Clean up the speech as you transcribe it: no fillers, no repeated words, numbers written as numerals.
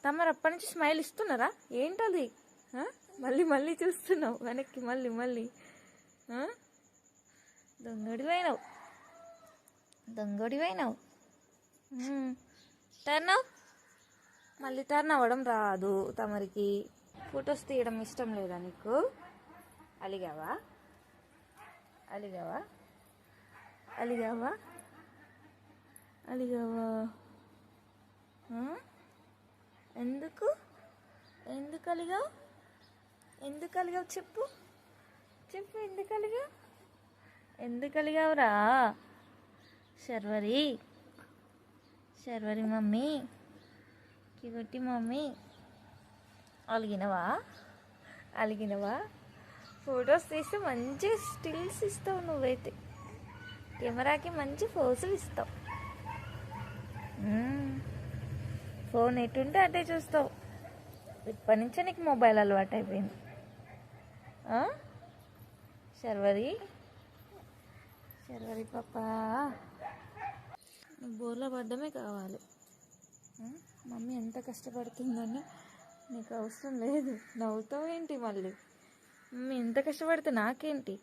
తమరు అప్పటి నుంచి స్మైల్ ఇస్తున్నారా? ఏంటది? మళ్ళీ మళ్ళీ చూస్తున్నావు వెనక్కి, మళ్ళీ మళ్ళీ. దొంగడివైనావు, దొంగడివైనావు. టర్న్ మళ్ళీ టర్న్ అవ్వడం రాదు తమరికి. ఫొటోస్ తీయడం ఇష్టం లేదా నీకు? అలిగావా? అలిగావా? అలిగావా? అలిగావా? ఎందుకు ఎందుకు అలిగావు? ఎందుకు అలిగావు చెప్పు, చెప్పు. ఎందుకు అలిగావు? ఎందుకు అలిగావురా? శర్వరి, శర్వరి మమ్మీ, కిగొట్టి మమ్మీ. అలిగినవా? అలిగినవా? ఫొటోస్ తీస్తే మంచి స్టిల్స్ ఇస్తావు నువ్వైతే. కెమెరాకి మంచి ఫోజులు ఇస్తావు. ఫోన్ ఎటుంటే అటే చూస్తావు. ఇప్పటి నుంచే నీకు మొబైల్ అలవాటు అయిపోయింది. శర్వరి, శర్వరి పాపా, నువ్వు బోర్లో పడ్డమే కావాలి. మమ్మీ ఎంత కష్టపడుతుందని నీకు అవసరం లేదు. నవ్వుతావు ఏంటి మళ్ళీ? మమ్మీ ఎంత కష్టపడితే నాకేంటి?